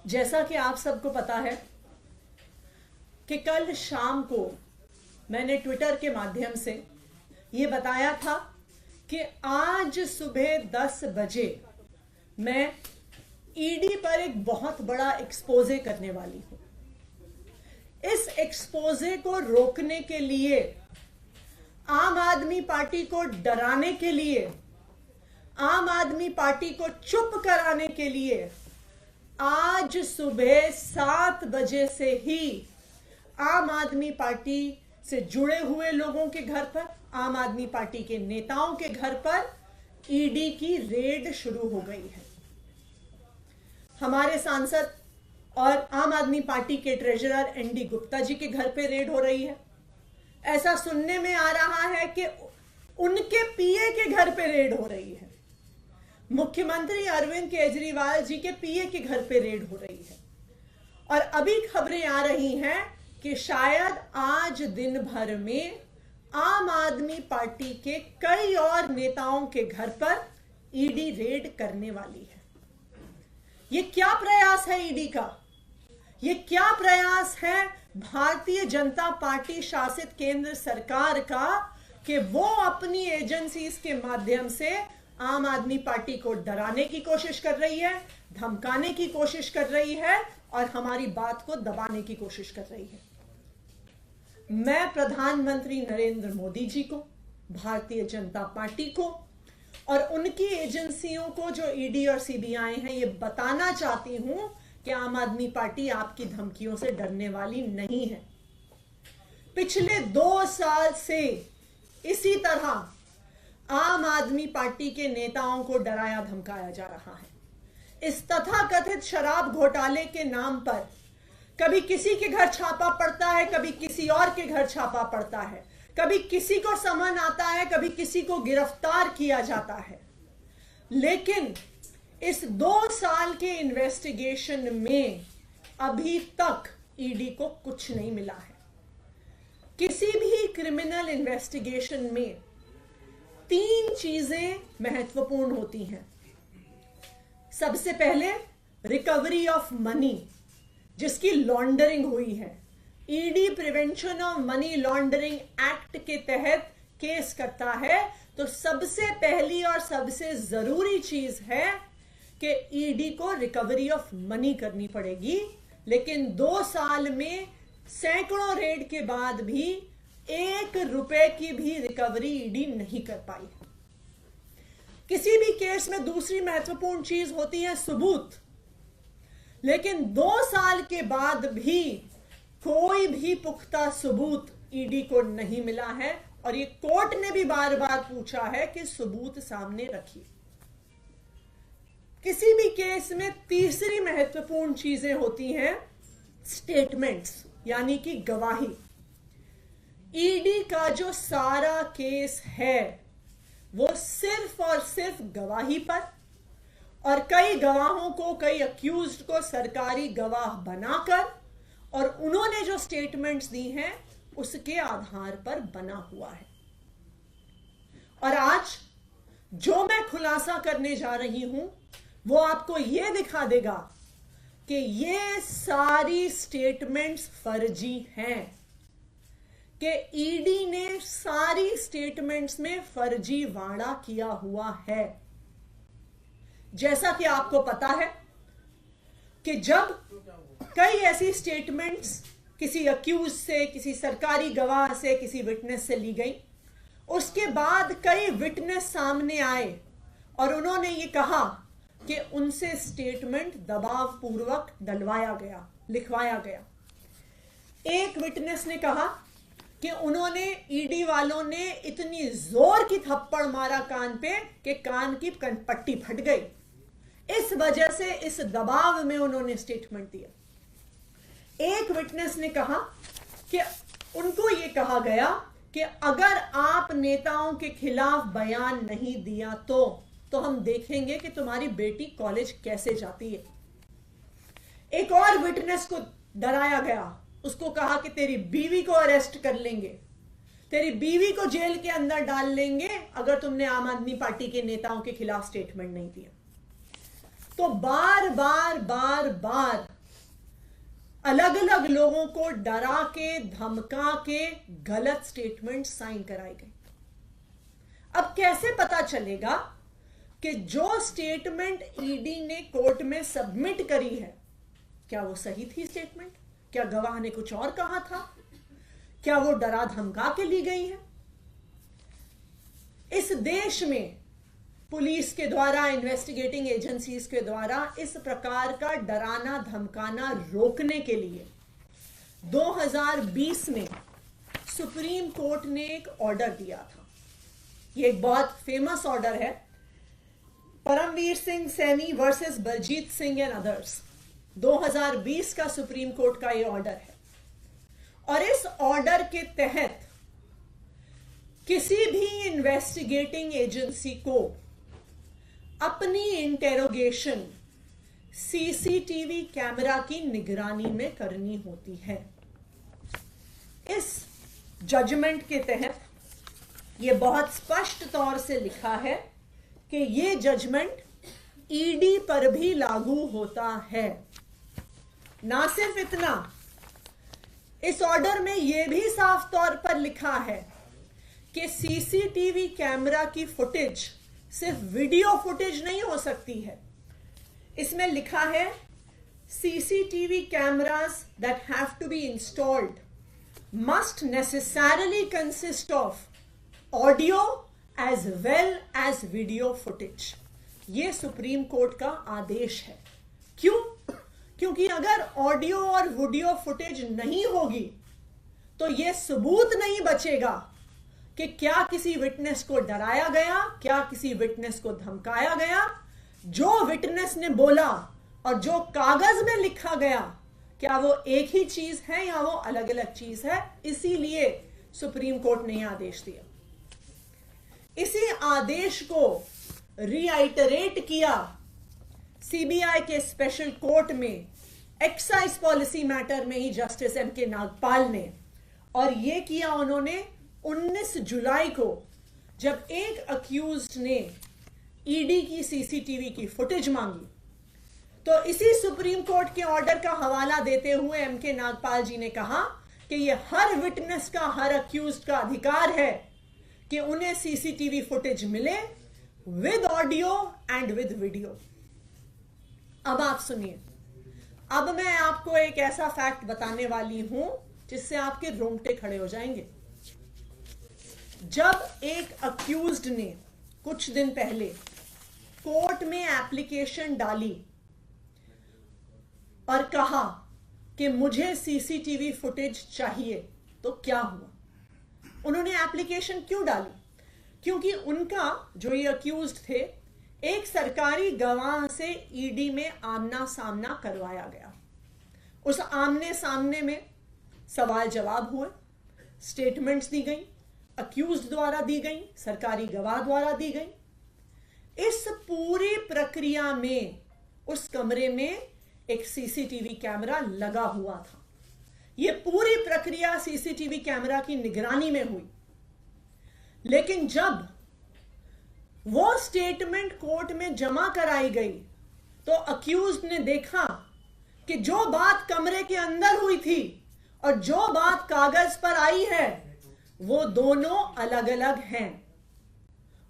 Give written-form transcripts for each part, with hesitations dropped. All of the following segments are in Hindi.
जैसा कि आप सबको पता है कि कल शाम को मैंने ट्विटर के माध्यम से ये बताया था कि आज सुबह 10 बजे मैं ईडी पर एक बहुत बड़ा एक्सपोजे करने वाली हूं। इस एक्सपोजे को रोकने के लिए, आम आदमी पार्टी को डराने के लिए, आम आदमी पार्टी को चुप कराने के लिए आज सुबह 7 बजे से ही आम आदमी पार्टी से जुड़े हुए लोगों के घर पर, आम आदमी पार्टी के नेताओं के घर पर ईडी की रेड शुरू हो गई है। हमारे सांसद और आम आदमी पार्टी के ट्रेजरर एनडी गुप्ता जी के घर पे रेड हो रही है। ऐसा सुनने में आ रहा है कि उनके पीए के घर पे रेड हो रही है। मुख्यमंत्री अरविंद केजरीवाल जी के पीए के घर पे रेड हो रही है। और अभी खबरें आ रही हैं कि शायद आज दिन भर में आम आदमी पार्टी के कई और नेताओं के घर पर ईडी रेड करने वाली है। ये क्या प्रयास है ईडी का? ये क्या प्रयास है भारतीय जनता पार्टी शासित केंद्र सरकार का कि वो अपनी एजेंसीज के माध्यम से आम आदमी पार्टी को डराने की कोशिश कर रही है, धमकाने की कोशिश कर रही है और हमारी बात को दबाने की कोशिश कर रही है। मैं प्रधानमंत्री नरेंद्र मोदी जी को, भारतीय जनता पार्टी को और उनकी एजेंसियों को जो ईडी और सीबीआई हैं, ये बताना चाहती हूं कि आम आदमी पार्टी आपकी धमकियों से डरने वाली नहीं है। पिछले 2 साल से इसी तरह आम आदमी पार्टी के नेताओं को डराया धमकाया जा रहा है। इस तथाकथित शराब घोटाले के नाम पर कभी किसी के घर छापा पड़ता है, कभी किसी और के घर छापा पड़ता है, कभी किसी को समन आता है, कभी किसी को गिरफ्तार किया जाता है। लेकिन इस 2 साल के इन्वेस्टिगेशन में अभी तक ईडी को कुछ नहीं मिला है। किसी भी क्रिमिनल इन्वेस्टिगेशन में 3 चीजें महत्वपूर्ण होती हैं। सबसे पहले रिकवरी ऑफ मनी, जिसकी लॉन्ड्रिंग हुई है। ED prevention of money laundering act के तहत केस करता है तो सबसे पहली और सबसे जरूरी चीज है कि ईडी को रिकवरी ऑफ मनी करनी पड़ेगी। लेकिन 2 साल में सैकड़ों रेड के बाद भी 1 रुपए की भी रिकवरी ईडी नहीं कर पाई। किसी भी केस में दूसरी महत्वपूर्ण चीज होती है सबूत। लेकिन 2 साल के बाद भी कोई भी पुख्ता सबूत ईडी को नहीं मिला है और ये कोर्ट ने भी बार बार पूछा है कि सबूत सामने रखिए। किसी भी केस में तीसरी महत्वपूर्ण चीजें होती हैं स्टेटमेंट्स, यानी कि गवाही। ईडी का जो सारा केस है वो सिर्फ और सिर्फ गवाही पर, और कई गवाहों को, कई अक्यूज्ड को सरकारी गवाह बनाकर और उन्होंने जो स्टेटमेंट्स दी हैं उसके आधार पर बना हुआ है। और आज जो मैं खुलासा करने जा रही हूं वो आपको यह दिखा देगा कि ये सारी स्टेटमेंट्स फर्जी हैं, कि ईडी ने सारी स्टेटमेंट्स में फर्जीवाड़ा किया हुआ है। जैसा कि आपको पता है कि जब कई ऐसी स्टेटमेंट्स किसी अक्यूज से, किसी सरकारी गवाह से, किसी विटनेस से ली गई, उसके बाद कई विटनेस सामने आए और उन्होंने ये कहा कि उनसे स्टेटमेंट दबावपूर्वक डलवाया गया, लिखवाया गया। एक विटनेस ने कहा कि उन्होंने, ईडी वालों ने इतनी जोर की थप्पड़ मारा कान पे कि कान की पट्टी फट गई। इस वजह से, इस दबाव में उन्होंने स्टेटमेंट दिया। एक विटनेस ने कहा कि उनको यह कहा गया कि अगर आप नेताओं के खिलाफ बयान नहीं दिया तो हम देखेंगे कि तुम्हारी बेटी कॉलेज कैसे जाती है। एक और विटनेस को डराया गया, उसको कहा कि तेरी बीवी को अरेस्ट कर लेंगे, तेरी बीवी को जेल के अंदर डाल लेंगे अगर तुमने आम आदमी पार्टी के नेताओं के खिलाफ स्टेटमेंट नहीं दिया। तो बार बार अलग अलग लोगों को डरा के धमका के गलत स्टेटमेंट साइन कराई गई। अब कैसे पता चलेगा कि जो स्टेटमेंट ईडी ने कोर्ट में सबमिट करी है क्या वो सही थी स्टेटमेंट? क्या गवाह ने कुछ और कहा था? क्या वो डरा धमका के ली गई है? इस देश में पुलिस के द्वारा, इन्वेस्टिगेटिंग एजेंसीज के द्वारा इस प्रकार का डराना धमकाना रोकने के लिए 2020 में सुप्रीम कोर्ट ने एक ऑर्डर दिया था। ये एक बहुत फेमस ऑर्डर है, Paramvir Singh Saini versus Baljit Singh and others. 2020 का सुप्रीम कोर्ट का ये ऑर्डर है और इस ऑर्डर के तहत किसी भी इन्वेस्टिगेटिंग एजेंसी को अपनी इंटेरोगेशन सीसीटीवी कैमरा की निगरानी में करनी होती है। इस जजमेंट के तहत यह बहुत स्पष्ट तौर से लिखा है कि यह जजमेंट ईडी पर भी लागू होता है। ना सिर्फ इतना, इस ऑर्डर में यह भी साफ तौर पर लिखा है कि सीसीटीवी कैमरा की फुटेज सिर्फ वीडियो फुटेज नहीं हो सकती है। इसमें लिखा है CCTV cameras that have to be installed must necessarily consist of audio as well as video footage. यह सुप्रीम कोर्ट का आदेश है। क्यों? क्योंकि अगर ऑडियो और वीडियो फुटेज नहीं होगी तो यह सबूत नहीं बचेगा कि क्या किसी विटनेस को डराया गया, क्या किसी विटनेस को धमकाया गया, जो विटनेस ने बोला और जो कागज में लिखा गया क्या वो एक ही चीज है या वो अलग अलग चीज है। इसीलिए सुप्रीम कोर्ट ने यह आदेश दिया। इसी आदेश को रीआइटरेट किया सीबीआई के स्पेशल कोर्ट में एक्साइज पॉलिसी मैटर में ही जस्टिस एमके नागपाल ने, और यह किया उन्होंने 19 जुलाई को, जब एक अक्यूज्ड ने ईडी की सीसीटीवी की फुटेज मांगी। तो इसी सुप्रीम कोर्ट के ऑर्डर का हवाला देते हुए एमके नागपाल जी ने कहा कि यह हर विटनेस का, हर अक्यूज्ड का अधिकार है कि उन्हें सीसीटीवी फुटेज मिले with audio and with video. अब आप सुनिए, अब मैं आपको एक ऐसा फैक्ट बताने वाली हूं जिससे आपके रोंगटे खड़े हो जाएंगे। जब एक अक्यूज्ड ने कुछ दिन पहले कोर्ट में एप्लीकेशन डाली और कहा कि मुझे सीसीटीवी फुटेज चाहिए, तो क्या हुआ? उन्होंने एप्लीकेशन क्यों डाली? क्योंकि उनका, जो ये अक्यूज्ड थे, एक सरकारी गवाह से ईडी में आमना सामना करवाया गया। उस आमने सामने में सवाल जवाब हुए, स्टेटमेंट्स दी गई, अक्यूज्ड द्वारा दी गई, सरकारी गवाह द्वारा दी गई। इस पूरी प्रक्रिया में उस कमरे में एक सीसीटीवी कैमरा लगा हुआ था। यह पूरी प्रक्रिया सीसीटीवी कैमरा की निगरानी में हुई। लेकिन जब वो स्टेटमेंट कोर्ट में जमा कराई गई तो अक्यूज्ड ने देखा कि जो बात कमरे के अंदर हुई थी और जो बात कागज पर आई है वो दोनों अलग अलग हैं।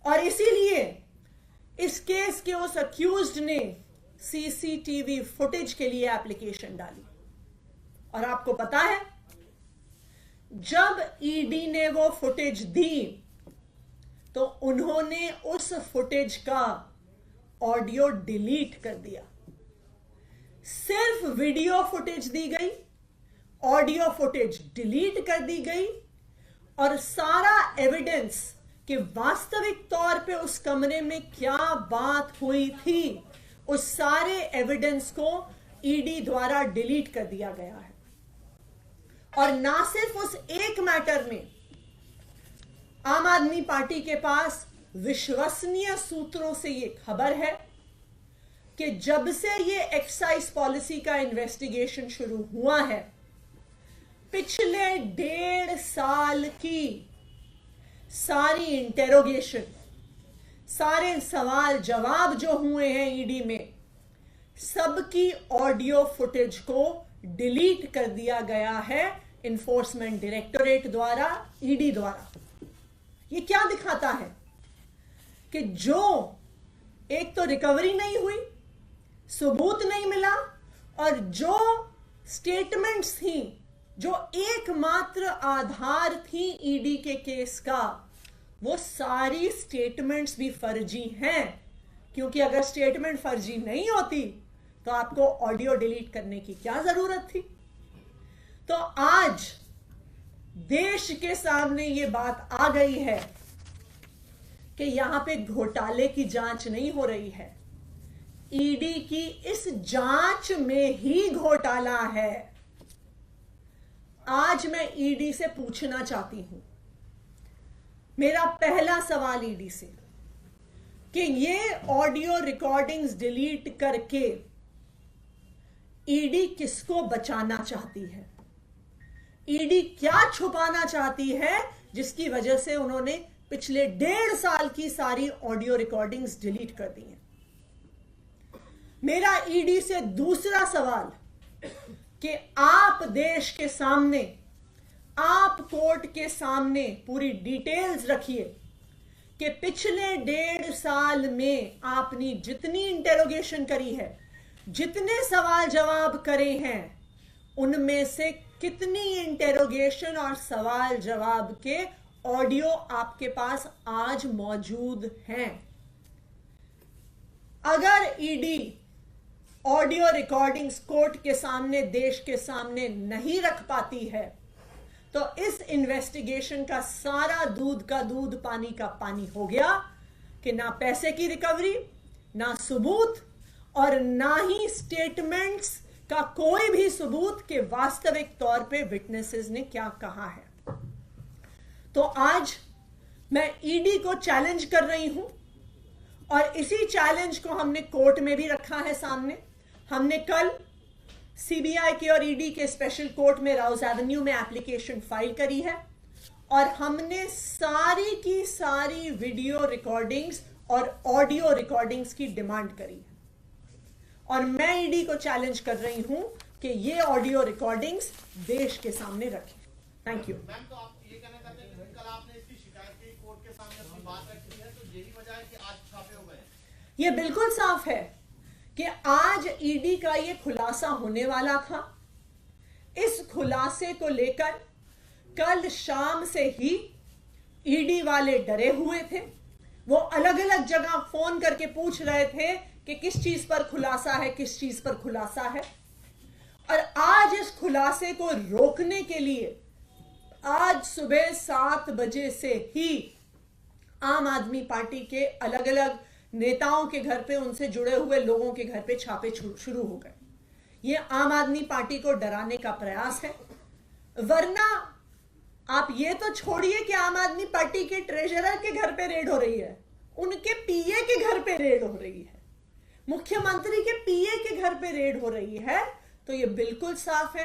और इसीलिए इस केस के उस अक्यूज्ड ने सीसीटीवी फुटेज के लिए एप्लीकेशन डाली। और आपको पता है, जब ईडी ने वो फुटेज दी तो उन्होंने उस फुटेज का ऑडियो डिलीट कर दिया। सिर्फ वीडियो फुटेज दी गई, ऑडियो फुटेज डिलीट कर दी गई और सारा एविडेंस कि वास्तविक तौर पे उस कमरे में क्या बात हुई थी, उस सारे एविडेंस को ईडी द्वारा डिलीट कर दिया गया है। और ना सिर्फ उस एक मैटर में, आम आदमी पार्टी के पास विश्वसनीय सूत्रों से यह खबर है कि जब से ये एक्साइज पॉलिसी का इन्वेस्टिगेशन शुरू हुआ है, पिछले 1.5 साल की सारी इंटेरोगेशन, सारे सवाल जवाब जो हुए हैं ईडी में, सबकी ऑडियो फुटेज को डिलीट कर दिया गया है इन्फोर्समेंट डायरेक्टोरेट द्वारा, ईडी द्वारा। ये क्या दिखाता है कि जो एक तो रिकवरी नहीं हुई, सबूत नहीं मिला, और जो स्टेटमेंट्स थी, जो एकमात्र आधार थी ईडी के केस का, वो सारी स्टेटमेंट्स भी फर्जी हैं। क्योंकि अगर स्टेटमेंट फर्जी नहीं होती तो आपको ऑडियो डिलीट करने की क्या जरूरत थी। तो आज देश के सामने ये बात आ गई है कि यहां पे घोटाले की जांच नहीं हो रही है, ईडी की इस जांच में ही घोटाला है। आज मैं ईडी से पूछना चाहती हूं, मेरा पहला सवाल ईडी से, कि ये ऑडियो रिकॉर्डिंग्स डिलीट करके ईडी किसको बचाना चाहती है? ईडी क्या छुपाना चाहती है जिसकी वजह से उन्होंने पिछले 1.5 साल की सारी ऑडियो रिकॉर्डिंग्स डिलीट कर दी हैं? मेरा ईडी से दूसरा सवाल कि आप देश के सामने, आप कोर्ट के सामने पूरी डिटेल्स रखिए कि पिछले 1.5 साल में आपने जितनी इंटेरोगेशन करी है, जितने सवाल जवाब करे हैं, उनमें से कितनी इंटेरोगेशन और सवाल जवाब के ऑडियो आपके पास आज मौजूद हैं। अगर ईडी ऑडियो रिकॉर्डिंग्स कोर्ट के सामने, देश के सामने नहीं रख पाती है, तो इस इन्वेस्टिगेशन का सारा दूध का दूध, पानी का पानी हो गया कि ना पैसे की रिकवरी, ना सबूत, और ना ही स्टेटमेंट्स का कोई भी सबूत कि वास्तविक तौर पे विटनेसेस ने क्या कहा है। तो आज मैं ईडी को चैलेंज कर रही हूं, और इसी चैलेंज को हमने कोर्ट में भी रखा है सामने। हमने कल सीबीआई के और ईडी के स्पेशल कोर्ट में राउज एवेन्यू में एप्लीकेशन फाइल करी है, और हमने सारी की सारी वीडियो रिकॉर्डिंग्स और ऑडियो रिकॉर्डिंग्स की डिमांड करी है। और मैं ईडी को चैलेंज कर रही हूं कि ये ऑडियो रिकॉर्डिंग्स देश के सामने रखें। Thank you. मैम, तो आप ये कहना चाहते हैं कि कल आपने इसकी शिकायत की, कोर्ट के सामने अपनी बात रखी है, तो यही वजह है कि आज छापे हो गए? ये बिल्कुल साफ है कि आज ईडी का ये खुलासा होने वाला था। इस खुलासे को लेकर कल शाम से ही ईडी वाले डरे हुए थे। वो अलग अलग जगह फोन करके पूछ रहे थे कि किस चीज पर खुलासा है, किस चीज पर खुलासा है। और आज इस खुलासे को रोकने के लिए आज सुबह 7 बजे से ही आम आदमी पार्टी के अलग अलग नेताओं के घर पे, उनसे जुड़े हुए लोगों के घर पे छापे शुरू हो गए। ये आम आदमी पार्टी को डराने का प्रयास है। वरना आप ये तो छोड़िए कि आम आदमी पार्टी के ट्रेजरर के घर पे रेड हो रही है, उनके पीए के घर पे रेड हो रही है, मुख्यमंत्री के पीए के घर पे रेड हो रही है। तो ये बिल्कुल साफ है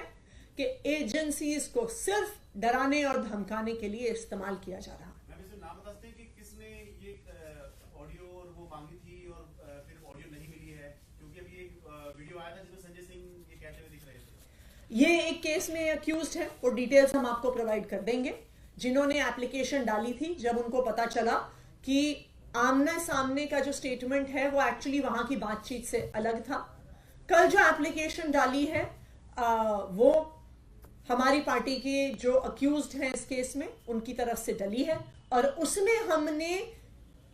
कि एजेंसीज को सिर्फ डराने और धमकाने के लिए इस्तेमाल किया जा रहा है। नाम बता सकते हैं कि किसने ये ऑडियो और वो मांगी थी और फिर ऑडियो नहीं मिली है? क्योंकि अभी एक वीडियो आया था जिसमें संजय सिंह ये कहते हुए दिख रहे थे। ये एक केस में अक्यूज्ड है, वो डिटेल्स हम आपको प्रोवाइड कर देंगे। जिन्होंने एप्लीकेशन डाली थी, जब उनको पता चला कि आमने सामने का जो स्टेटमेंट है वो एक्चुअली वहां की बातचीत से अलग था। कल जो एप्लीकेशन डाली है वो हमारी पार्टी के जो अक्यूज्ड हैं इस केस में, उनकी तरफ से डली है, और उसमें हमने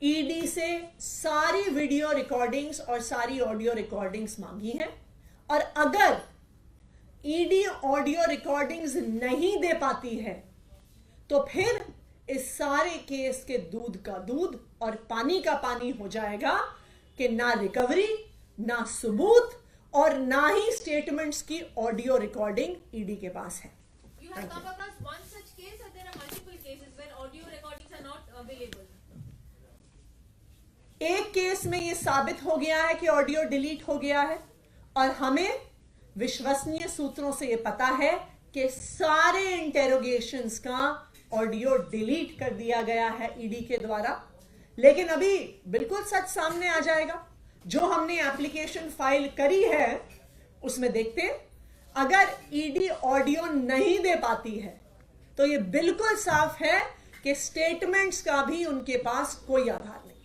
ईडी से सारी वीडियो रिकॉर्डिंग्स और सारी ऑडियो रिकॉर्डिंग्स मांगी हैं। और अगर ईडी ऑडियो रिकॉर्डिंग्स नहीं दे पाती है तो फिर इस सारे केस के दूध का दूध और पानी का पानी हो जाएगा कि ना रिकवरी, ना सबूत, और ना ही स्टेटमेंट्स की ऑडियो रिकॉर्डिंग ईडी के पास है। You have come across one such case, or there are multiple cases where audio recordings are not available? एक केस में यह साबित हो गया है कि ऑडियो डिलीट हो गया है, और हमें विश्वसनीय सूत्रों से यह पता है कि सारे इंटेरोगेशंस का ऑडियो डिलीट कर दिया गया है ईडी के द्वारा। लेकिन अभी बिल्कुल सच सामने आ जाएगा। जो हमने एप्लीकेशन फाइल करी है उसमें देखते हैं, अगर ईडी ऑडियो नहीं दे पाती है तो ये बिल्कुल साफ है कि स्टेटमेंट्स का भी उनके पास कोई आधार नहीं।